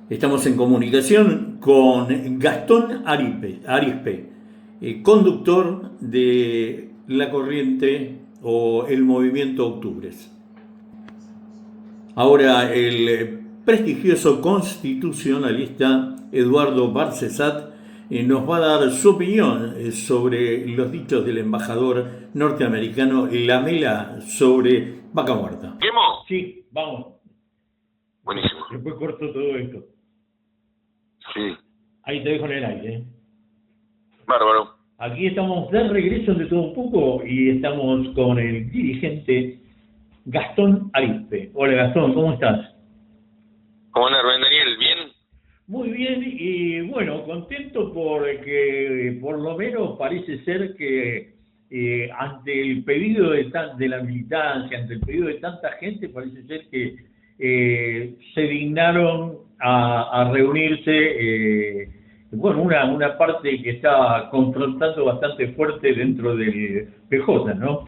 Estamos en comunicación con Gastón Arispe, conductor de la corriente o el movimiento Octubres. Ahora el prestigioso constitucionalista Eduardo Barcesat nos va a dar su opinión sobre los dichos del embajador norteamericano Lamela sobre Vaca Muerta. ¿Quemo? Sí, vamos. Buenísimo. Después corto todo esto. Sí. Ahí te dejo en el aire. Bárbaro. Aquí estamos de regreso de todo un poco y estamos con el dirigente Gastón Arispe. Hola Gastón, ¿cómo estás? ¿Cómo andas, Rubén Daniel? ¿Bien? Muy bien y bueno, contento porque por lo menos parece ser que ante el pedido de la militancia, ante el pedido de tanta gente, parece ser que se dignaron a reunirse, bueno, una parte que está confrontando bastante fuerte dentro del PJ, ¿no?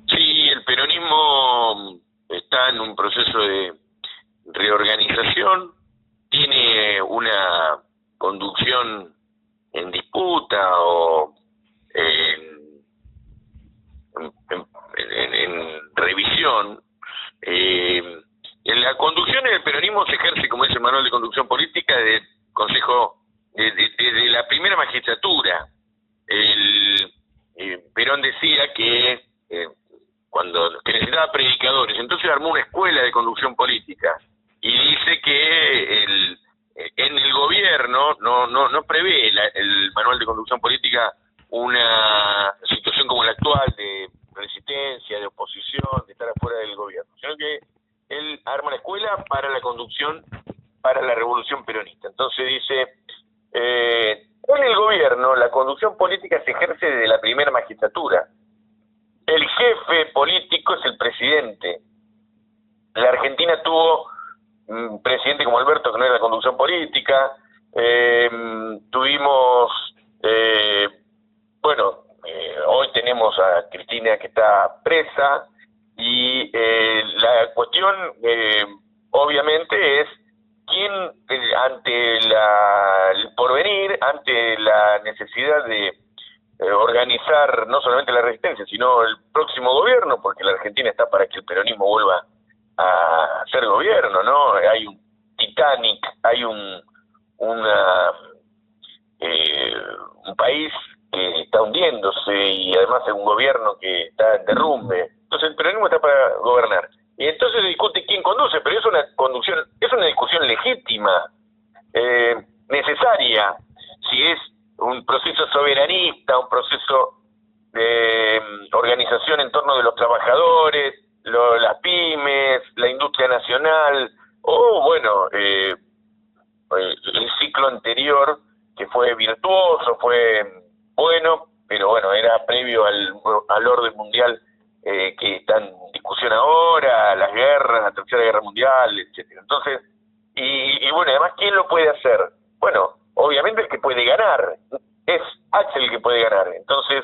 Sí, el peronismo está en un proceso de reorganización, tiene una conducción en disputa o en revisión. En la conducción del peronismo se ejerce, como dice el manual de conducción política, del Consejo, desde la primera magistratura. Perón decía que que necesitaba predicadores, entonces armó una escuela de conducción política y dice que en el gobierno no prevé el manual de conducción política una situación como la actual de resistencia, de oposición, de estar afuera del gobierno, sino que él arma una escuela para la conducción, para la revolución peronista. Entonces dice, en el gobierno la conducción política se ejerce desde la primera magistratura. El jefe político es el presidente. La Argentina tuvo un presidente como Alberto, que no era la conducción política. Tuvimos, hoy tenemos a Cristina que está presa, y la cuestión obviamente es quién ante el porvenir, ante la necesidad de organizar no solamente la resistencia, sino el próximo gobierno, porque la Argentina está para que el peronismo vuelva a ser gobierno, ¿no? Hay un Titanic, hay un país que está hundiéndose y además hay un gobierno que está en derrumbe. Entonces el peronismo está para gobernar. Y entonces se discute quién conduce, pero es una discusión legítima, necesaria, si es un proceso soberanista, un proceso de organización en torno de los trabajadores, las pymes, la industria nacional, o bueno, el ciclo anterior que fue virtuoso, fue bueno, pero bueno, era previo al orden mundial que está en discusión ahora, las guerras, la Tercera Guerra Mundial, etcétera. Entonces, y bueno, además, ¿quién lo puede hacer? Bueno, obviamente el que puede ganar, es Axel el que puede ganar. Entonces,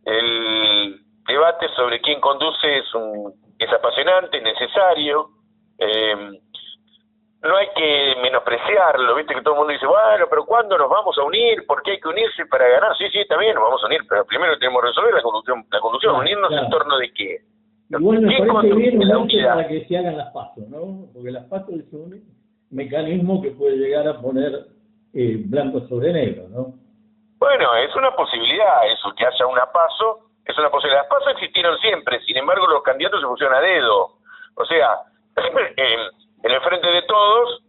el debate sobre quién conduce es apasionante, necesario. No hay que menospreciarlo, viste que todo el mundo dice, bueno, pero ¿cuándo nos vamos a unir? ¿Por qué hay que unirse para ganar? Sí, está bien, nos vamos a unir, pero primero tenemos que resolver la conducción, Claro, unirnos claro. en torno de qué. Igual me ¿Quién parece bien conduce la unirse unidad? para que se hagan las PASO, ¿no? Porque las PASO es un mecanismo que puede llegar a poner blanco sobre negro, ¿no? Bueno, es una posibilidad eso, que haya una PASO, es una posibilidad. Las PASO existieron siempre, sin embargo los candidatos se pusieron a dedo. O sea, en el frente de todos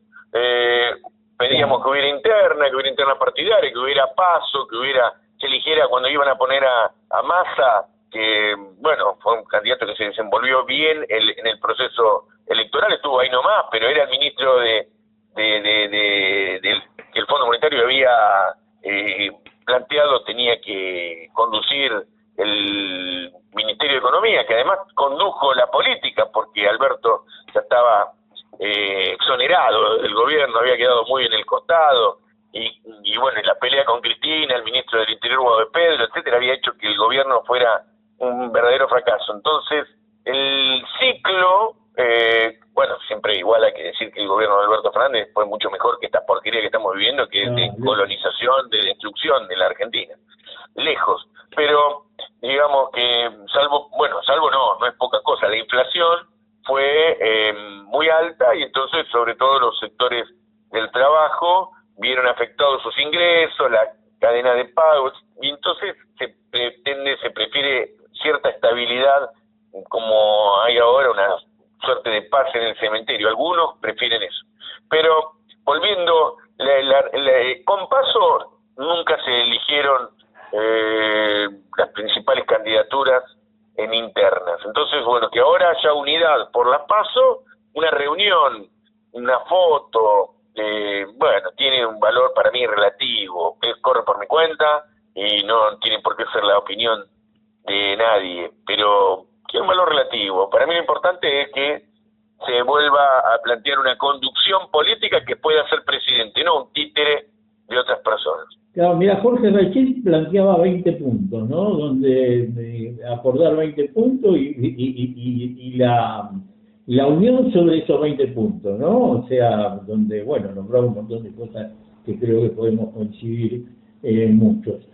pedíamos que hubiera interna partidaria, que hubiera PASO, se eligiera cuando iban a poner a Massa, que bueno, fue un candidato que se desenvolvió bien en el proceso electoral, estuvo ahí nomás, pero era el ministro que el Fondo Monetario había planteado, tenía que conducir el Ministerio de Economía, que además condujo la política, porque Alberto ya estaba exonerado del gobierno, había quedado muy en el costado, y bueno, en la pelea con Cristina, el ministro del Interior, Guado de Pedro, etcétera, había hecho que el gobierno fuera un verdadero fracaso. Entonces, el ciclo, bueno, siempre igual hay que decir que el gobierno de Alberto Fernández fue mucho mejor que esta porquería que estamos viviendo, que es de colonización, de destrucción de la Argentina. Lejos. Pero digamos que salvo no es poca cosa, la inflación fue muy alta, y entonces sobre todo los sectores del trabajo vieron afectados sus ingresos, la cadena de pagos, y entonces se prefiere cierta estabilidad, como hay ahora una suerte de paz en el cementerio. Algunos prefieren eso. Pero volviendo, con PASO nunca se eligieron las principales candidaturas en internas. Entonces, bueno, que ahora haya unidad por las PASO, una reunión, una foto, bueno, tiene un valor para mí relativo, corre por mi cuenta y no tiene por qué ser la opinión de nadie, pero tiene un valor relativo. Para mí lo importante es que se vuelva a plantear una conducción política que pueda ser presidente, no un títere de otras personas. Claro, mira, Jorge Rachid planteaba 20 puntos, ¿no? Donde acordar 20 puntos y la unión sobre esos 20 puntos, ¿no? O sea, donde, bueno, nombraba un montón de cosas que creo que podemos coincidir muchos.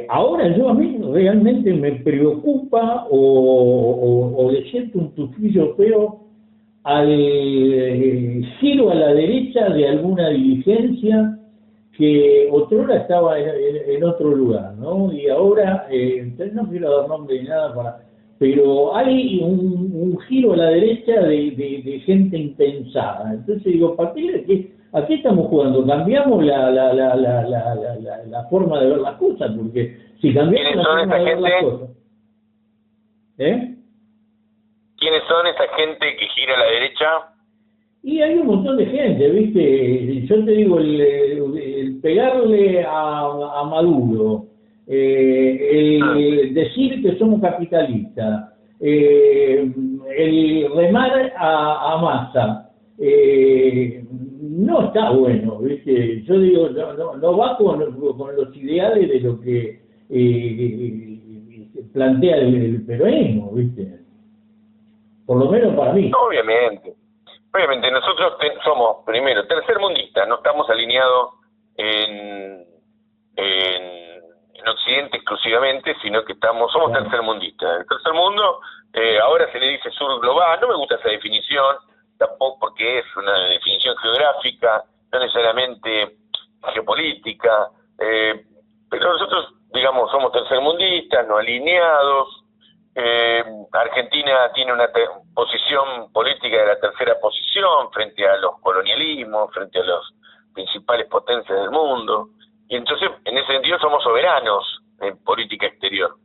Ahora yo a mí realmente me preocupa o le siento un tufillo feo al giro a la derecha de alguna dirigencia que otrora estaba en otro lugar, ¿no? Y ahora, no quiero dar nombre ni nada, pero hay un giro a la derecha de gente impensada. Entonces digo, ¿a qué estamos jugando? ¿Cambiamos la forma de ver las cosas? Porque si cambiamos la forma de ver las cosas... ¿Quiénes son esa gente que gira a la derecha? Y hay un montón de gente, ¿viste? Yo te digo, el pegarle a Maduro, el decir que somos capitalistas, el remar a Massa, no está bueno, ¿viste? Yo digo, no va con los ideales de lo que plantea el peronismo, ¿viste? Por lo menos para mí. Obviamente, nosotros somos, primero, tercermundistas, no estamos alineados en Occidente exclusivamente, sino que somos tercermundistas. El tercer mundo, ahora se le dice sur global, no me gusta esa definición, tampoco porque es una definición geográfica, no necesariamente geopolítica, pero nosotros, digamos, somos tercermundistas, no alineados. Argentina tiene una posición política de la tercera posición frente a los colonialismos, frente a las principales potencias del mundo, y entonces en ese sentido somos soberanos en política exterior.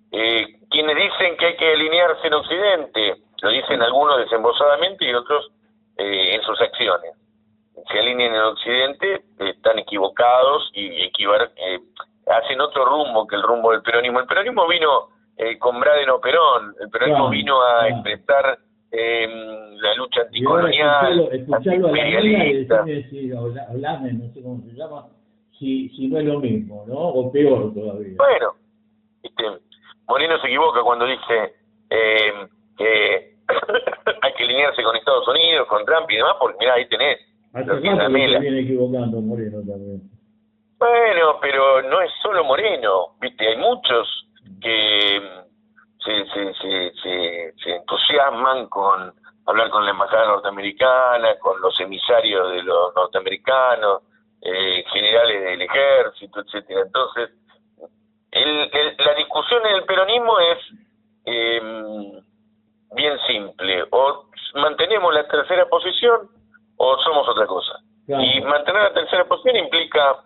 Quienes dicen que hay que alinearse en Occidente, lo dicen algunos desembosadamente y otros en sus acciones. Se alinean en Occidente, están equivocados y hacen otro rumbo que el rumbo del peronismo. El peronismo vino con Bradeno Perón, el peronismo vino a expresar la lucha anticolonial, antiimperialista. Hablame, no sé cómo se llama, si no es lo mismo, ¿no? O peor todavía. Bueno, Moreno se equivoca cuando dice que hay que alinearse con Estados Unidos, con Trump y demás, porque mirá, ahí tenés. Hace rato que se viene equivocando Moreno también. Bueno, pero no es solo Moreno, ¿viste? Hay muchos que se entusiasman con hablar con la embajada norteamericana, con los emisarios de los norteamericanos, generales del ejército, etcétera. Entonces, la discusión en el peronismo es bien simple: o mantenemos la tercera posición o somos otra cosa. Claro. Y mantener la tercera posición implica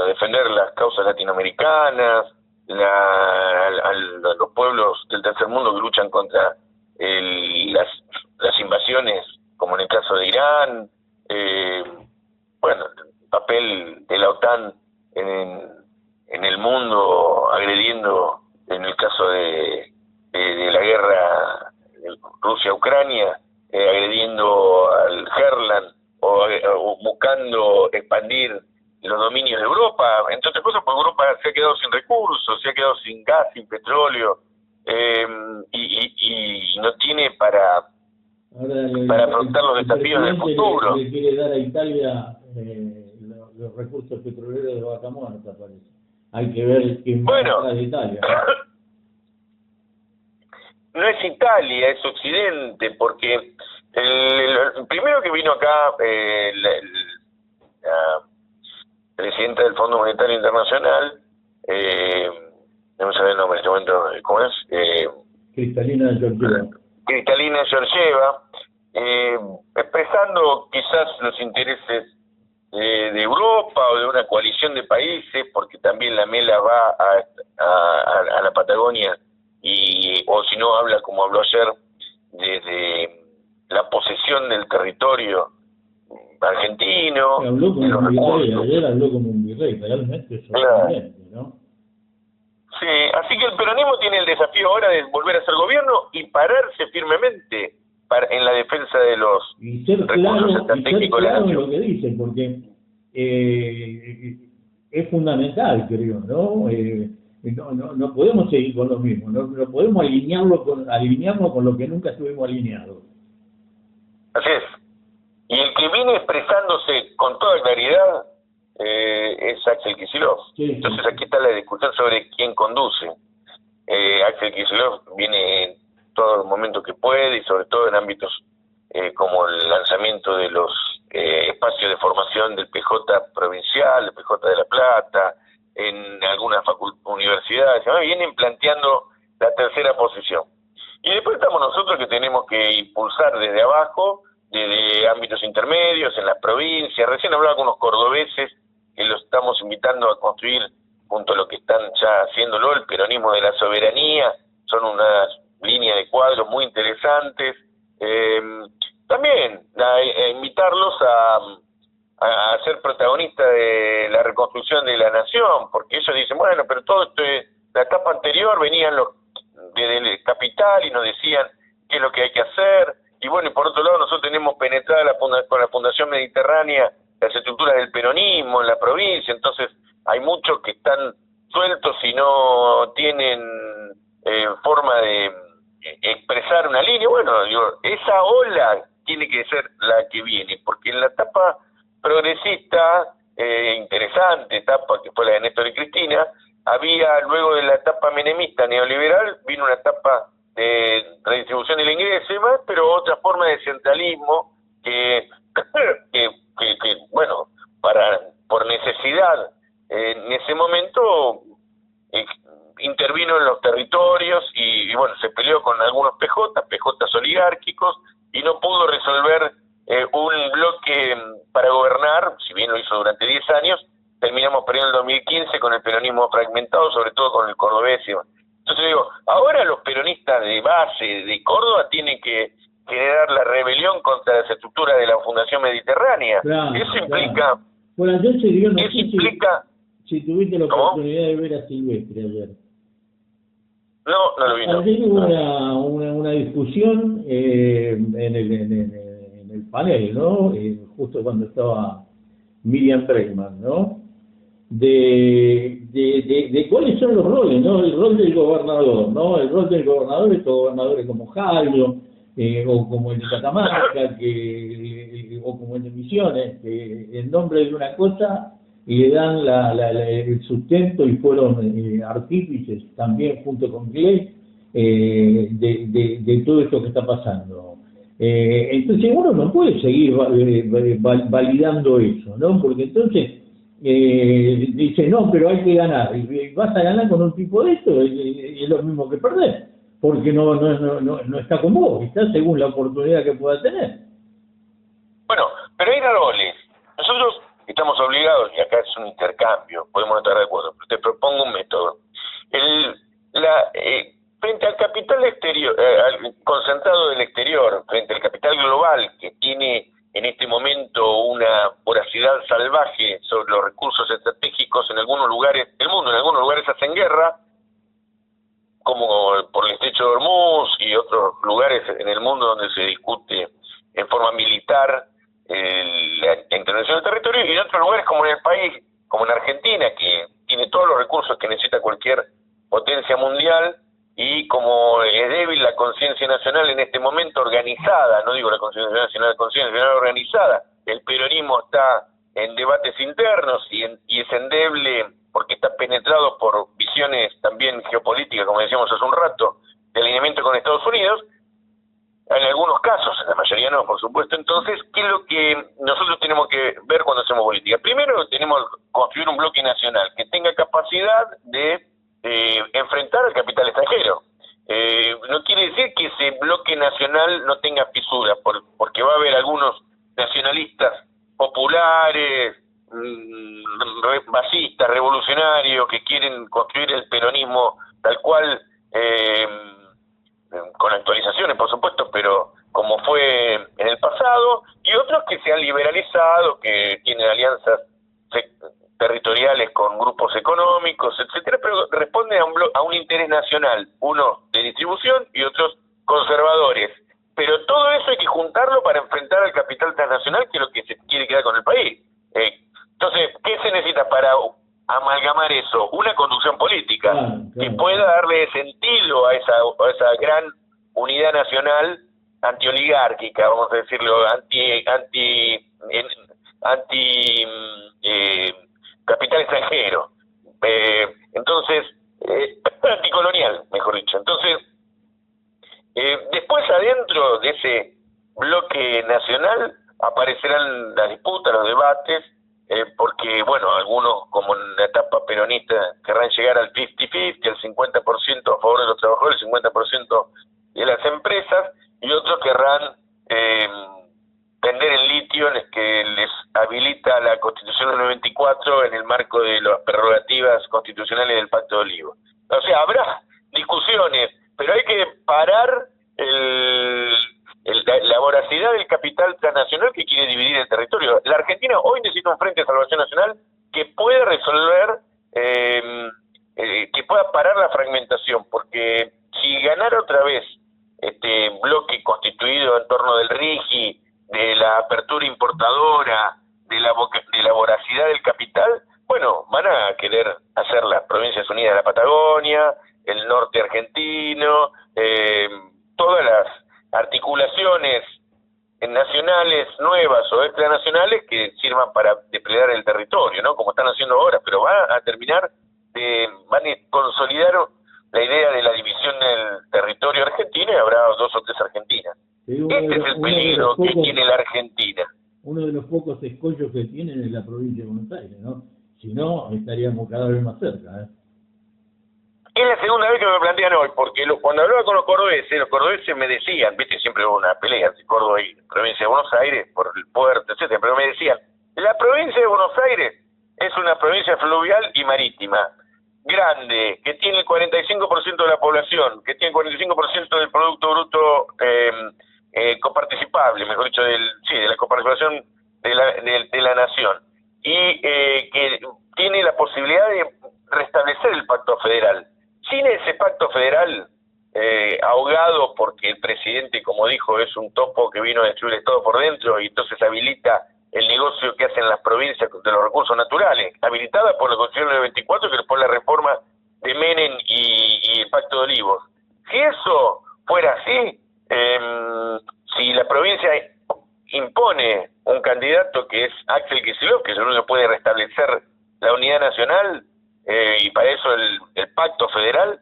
defender las causas latinoamericanas, los pueblos del tercer mundo que luchan contra las invasiones, como en el caso de Irán, el papel de la OTAN en el mundo, agrediendo, en el caso de la guerra de Rusia-Ucrania, agrediendo al Herland o buscando expandir los dominios de Europa, entre otras cosas porque Europa se ha quedado sin recursos, se ha quedado sin gas, sin petróleo, y no tiene para afrontar los desafíos del futuro. Le quiere dar a Italia los recursos petroleros de Vaca Muerta, parece. Hay que ver quién va atrás de Italia. No es Italia, es Occidente, porque el primero que vino acá, la presidenta del Fondo Monetario Internacional, no me sale el nombre en este momento, ¿cómo es? Kristalina Georgieva, expresando quizás los intereses de Europa o de una coalición de países, porque también la Mela va a la Patagonia, o si no habla como habló ayer, desde la posesión del territorio argentino. Habló como un virrey, ayer habló como un virrey, realmente sorprendente, ¿no? Sí, así que el peronismo tiene el desafío ahora de volver a ser gobierno y pararse firmemente en la defensa de los recursos estratégicos de la nación. Lo que dice, porque es fundamental, creo, ¿no? No podemos seguir con lo mismo, no podemos alinearnos con lo que nunca estuvimos alineados. Así es. Y el que viene expresándose con toda claridad es Axel Kicillof. Sí. Entonces aquí está la discusión sobre quién conduce. Axel Kicillof viene en todo el momento que puede y sobre todo en ámbitos como el lanzamiento de los espacios de formación del PJ provincial, del PJ de La Plata, en algunas universidades, vienen planteando la tercera posición. Y después estamos nosotros que tenemos que impulsar desde abajo, desde ámbitos intermedios, en las provincias. Recién hablaba con unos cordobeses que los estamos invitando a construir junto a lo que están ya haciéndolo, el peronismo de la soberanía. Son unas líneas de cuadros muy interesantes. También a invitarlos a ser protagonistas de la reconstrucción de la nación, porque ellos dicen, bueno, pero todo esto, la etapa anterior venían los desde el capital y nos decían qué es lo que hay que hacer, y bueno, y por otro lado nosotros tenemos penetrada con la Fundación Mediterránea las estructuras del peronismo en la provincia, entonces hay muchos que están sueltos y no tienen forma de expresar una línea. Bueno, digo, esa ola tiene que ser la que viene, porque en la etapa progresista, interesante etapa que fue la de Néstor y Cristina, había luego de la etapa menemista neoliberal, vino una etapa de redistribución del ingreso y más, pero otra forma de centralismo que bueno, por necesidad en ese momento intervino en los territorios y bueno, se peleó con algunos PJs oligárquicos y no pudo resolver un bloque para gobernar, si bien lo hizo durante 10 años, terminamos perdiendo el 2015 con el peronismo fragmentado, sobre todo con el cordobés. Entonces digo, ahora los peronistas de base de Córdoba tienen que generar la rebelión contra las estructuras de la Fundación Mediterránea. Claro, eso implica... Claro. Bueno, yo sé, digo, no eso implica... Si tuviste la oportunidad de ver a Silvestre ayer. No lo vi. Ayer hubo una discusión en el panel, ¿no? Justo cuando estaba Miriam Bregman, ¿no? De cuáles son los roles, ¿no? El rol del gobernador, ¿no? El rol del gobernador, estos gobernadores como Jallo, o como el de Catamarca, o como el de Misiones, que en nombre de una cosa le dan el sustento y fueron artífices también junto con Clay de todo esto que está pasando. Entonces uno no puede seguir validando eso, ¿no? Porque entonces dice, no, pero hay que ganar, y vas a ganar con un tipo de esto, y es lo mismo que perder, porque no está con vos, está según la oportunidad que pueda tener. Bueno, pero hay roles. Nosotros estamos obligados, y acá es un intercambio, podemos no estar de acuerdo, pero te propongo un método. Frente al capital exterior, al concentrado del exterior, frente al capital global que tiene en este momento una voracidad salvaje sobre los recursos estratégicos en algunos lugares del mundo, en algunos lugares hacen guerra, como por el estrecho de Hormuz y otros lugares en el mundo donde se discute en forma militar la intervención del territorio, y en otros lugares como en el país, como en Argentina, que tiene todos los recursos que necesita cualquier potencia mundial, y y como es débil la conciencia nacional en este momento organizada, no digo la conciencia nacional, la conciencia nacional organizada, el peronismo está en debates internos y es endeble porque está penetrado por visiones también geopolíticas, como decíamos hace un rato, de alineamiento con Estados Unidos, en algunos casos, en la mayoría no, por supuesto. Entonces, ¿qué es lo que nosotros tenemos que ver cuando hacemos política? Primero, tenemos que construir un bloque nacional que tenga capacidad de enfrentar al capital extranjero. No quiere decir que ese bloque nacional no tenga fisuras, porque va a haber algunos nacionalistas populares, basistas, revolucionarios, que quieren construir el peronismo tal cual, con actualizaciones por supuesto, pero como fue en el pasado, y otros que se han liberalizado, que tienen alianzas territoriales con grupos económicos, etcétera, pero responden a un interés nacional, uno de distribución y otros conservadores. Pero todo eso hay que juntarlo para enfrentar al capital transnacional, que es lo que se quiere quedar con el país. Entonces, ¿qué se necesita para amalgamar eso? Una conducción política que pueda darle sentido a esa gran unidad nacional antioligárquica, vamos a decirlo, anti capital extranjero, entonces anticolonial, mejor dicho. Entonces, después adentro de ese bloque nacional aparecerán las disputas, los debates, porque, bueno, algunos, como en la etapa peronista, querrán llegar al 50-50, al 50% a favor de los trabajadores, el 50% de las empresas, y otros querrán vender el litio en el que les habilita la Constitución del 94 en el marco de las prerrogativas constitucionales del Pacto de Olivos. O sea, habrá discusiones, pero hay que parar la voracidad del capital transnacional que quiere dividir el territorio. La Argentina hoy necesita un Frente de Salvación Nacional que pueda resolver, que pueda parar la fragmentación, porque si ganara otra vez este bloque constituido en torno del RIGI, de la apertura importadora, de la voracidad del capital, bueno, van a querer hacer las Provincias Unidas de la Patagonia, el norte argentino, todas las articulaciones nacionales nuevas o extranacionales que sirvan para depredar el territorio, ¿no? Como están haciendo ahora, pero van a terminar van a consolidar la idea de la división del territorio argentino y habrá 2 o 3 Argentinas. Este es el peligro que tiene la Argentina. Uno de los pocos escollos que tienen es la provincia de Buenos Aires, ¿no? Si no, estaríamos cada vez más cerca, ¿eh? Es la segunda vez que me plantean hoy, porque cuando hablaba con los cordobeses me decían, viste, siempre hubo una pelea entre Córdoba y provincia de Buenos Aires por el puerto, etcétera, pero me decían, la provincia de Buenos Aires es una provincia fluvial y marítima, grande, que tiene el 45% de la población, que tiene el 45% del Producto Bruto coparticipable, mejor dicho, de la coparticipación de la nación, y que tiene la posibilidad de restablecer el pacto federal. Sin ese pacto federal, ahogado porque el presidente, como dijo, es un topo que vino a destruir el Estado por dentro y entonces habilita el negocio que hacen las provincias de los recursos naturales, habilitada por la Constitución del 24, que después la reforma de Menem y el Pacto de Olivos. Si eso fuera así, si la provincia impone un candidato que es Axel Kicillof, que es el único que puede restablecer la unidad nacional, y para eso el pacto federal,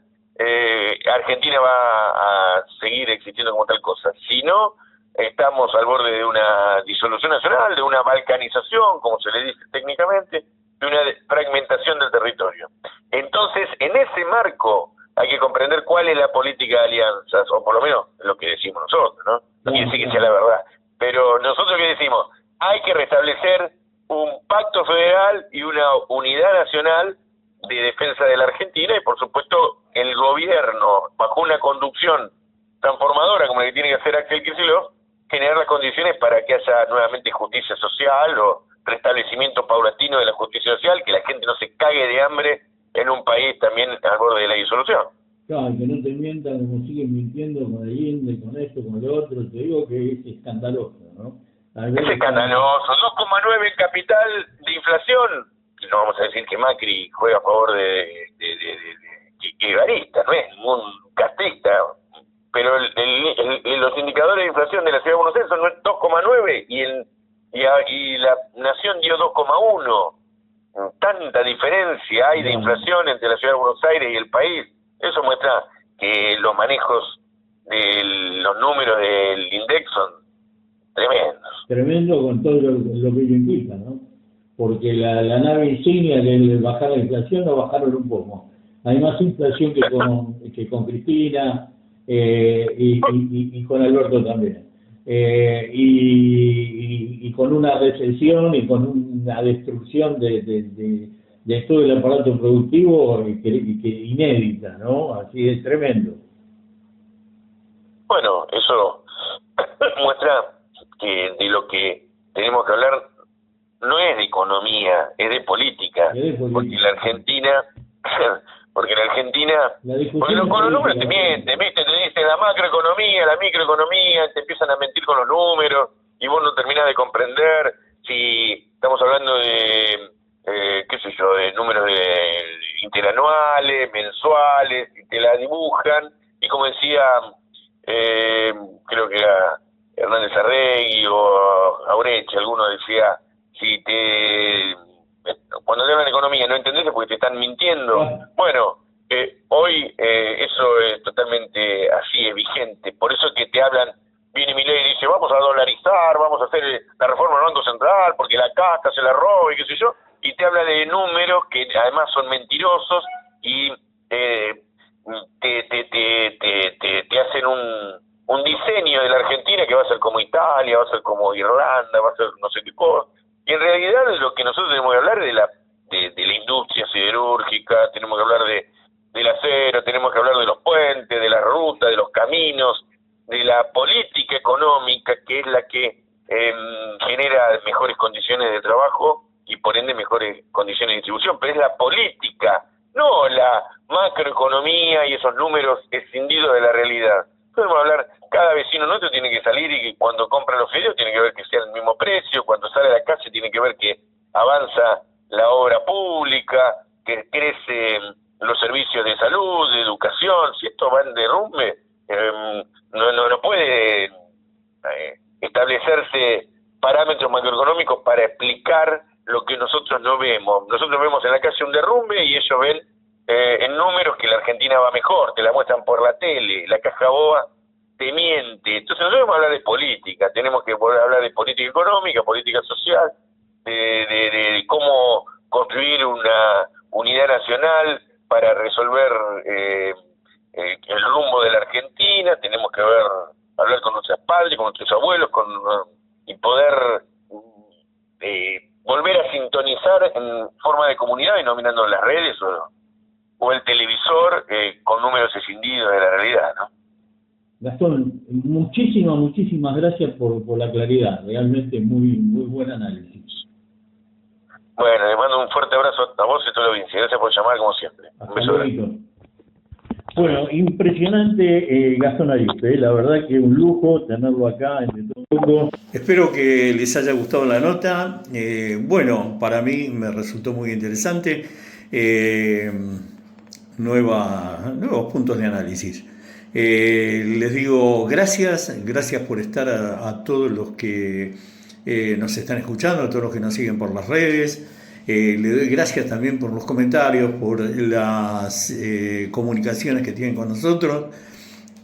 Argentina va a seguir existiendo como tal cosa. Si no, estamos al borde de una disolución nacional, de una balcanización, como se le dice técnicamente, de una fragmentación del territorio. Entonces, en ese marco hay que comprender cuál es la política de alianzas, o por lo menos lo que decimos nosotros, ¿no? No quiere decir que sea la verdad, pero nosotros que decimos, hay que restablecer un pacto federal y una unidad nacional de defensa de la Argentina, y por supuesto el gobierno, bajo una conducción transformadora como la que tiene que hacer Axel Kicillof, generar las condiciones para que haya nuevamente justicia social o restablecimiento paulatino de la justicia social, que la gente no se cague de hambre en un país también al borde de la disolución. Claro, que no te mientan como siguen mintiendo con el INDE, con esto, con lo otro, te digo que es escandaloso, ¿no? Es escandaloso, 2,9 en capital de inflación. No vamos a decir que Macri juega a favor de Guevarista, no es ningún gastista, pero los indicadores de inflación de la Ciudad de Buenos Aires son 2,9 y la Nación dio 2,1. Tanta diferencia hay de inflación entre la Ciudad de Buenos Aires y el país. Eso muestra que los manejos de los números del INDEC son tremendos. Tremendo con todo lo que ello implica, ¿no? Porque la nave insignia de bajar la inflación lo bajaron un poco. Hay más inflación que con Cristina y con Alberto también. Y con una recesión y con una destrucción de todo el aparato productivo que inédita, ¿no? Así es tremendo. Bueno, eso muestra que de lo que tenemos que hablar no es de economía, es de política. Porque la Argentina, porque con los números te mienten, ¿viste? Te dicen la macroeconomía, la microeconomía, te empiezan a mentir con los números y vos no terminás de comprender si estamos hablando de, qué sé yo, de números interanuales, mensuales, y te la dibujan, y como decía, creo que era Hernández Arregui o Aureche, alguno decía, cuando te hablan de economía no entendés porque te están mintiendo. Bueno, hoy eso es totalmente así, es vigente. Por eso es que te hablan, viene Milei y dice, vamos a dolarizar, vamos a hacer la reforma del Banco Central porque la casta se la roba y qué sé yo, y te habla de números que además son mentirosos y te hacen un diseño de la Argentina que va a ser como Italia, va a ser como Irlanda, va a ser no sé qué cosa. Y en realidad lo que nosotros tenemos que hablar es de la industria siderúrgica, tenemos que hablar del acero, tenemos que hablar de los puentes, de la ruta, de los caminos, de la política económica, que es la que genera mejores condiciones de trabajo y por ende mejores condiciones de distribución, pero es la política, no la macroeconomía y esos números escindidos de la realidad. Podemos hablar, cada vecino nuestro tiene que salir y cuando compra los fideos tiene que ver que sea el mismo precio, cuando sale a la calle tiene que ver que avanza la obra pública, que crecen los servicios de salud, de educación. Si esto va en derrumbe, no puede establecerse parámetros macroeconómicos para explicar lo que nosotros no vemos. Nosotros vemos en la calle un derrumbe y ellos ven en números que la Argentina va mejor, te la muestran por la tele, la caja boba te miente. Entonces nosotros vamos a hablar de política, tenemos que poder hablar de política económica, política social, de cómo construir una unidad nacional para resolver el rumbo de la Argentina. Tenemos que hablar con nuestros padres, con nuestros abuelos, y poder volver a sintonizar en forma de comunidad y no mirando las redes o el televisor con números escindidos de la realidad, ¿no? Gastón, muchísimas gracias por la claridad, realmente muy buen análisis. Bueno, le mando un fuerte abrazo a vos y a toda la audiencia. Gracias por llamar como siempre. Un beso grande. Bueno, impresionante Gastón Ariste, la verdad que un lujo tenerlo acá entre todos. Espero que les haya gustado la nota. Bueno, para mí me resultó muy interesante. Nuevos puntos de análisis. Les digo gracias por estar a todos los que nos están escuchando, a todos los que nos siguen por las redes. Le doy gracias también por los comentarios, por las comunicaciones que tienen con nosotros,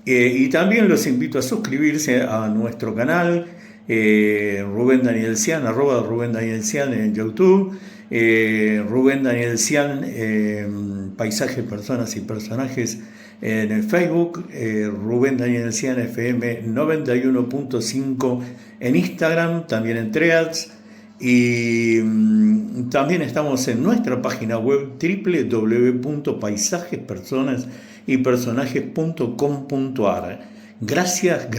y también los invito a suscribirse a nuestro canal Rubén Daniel Cian, @Rubén Daniel Cian en YouTube, Rubén Daniel Cian Paisajes, Personas y Personajes en el Facebook, Rubén Daniel Cian FM 91.5 en Instagram, también en Threads, y también estamos en nuestra página web www.paisajespersonasypersonajes.com.ar. Gracias.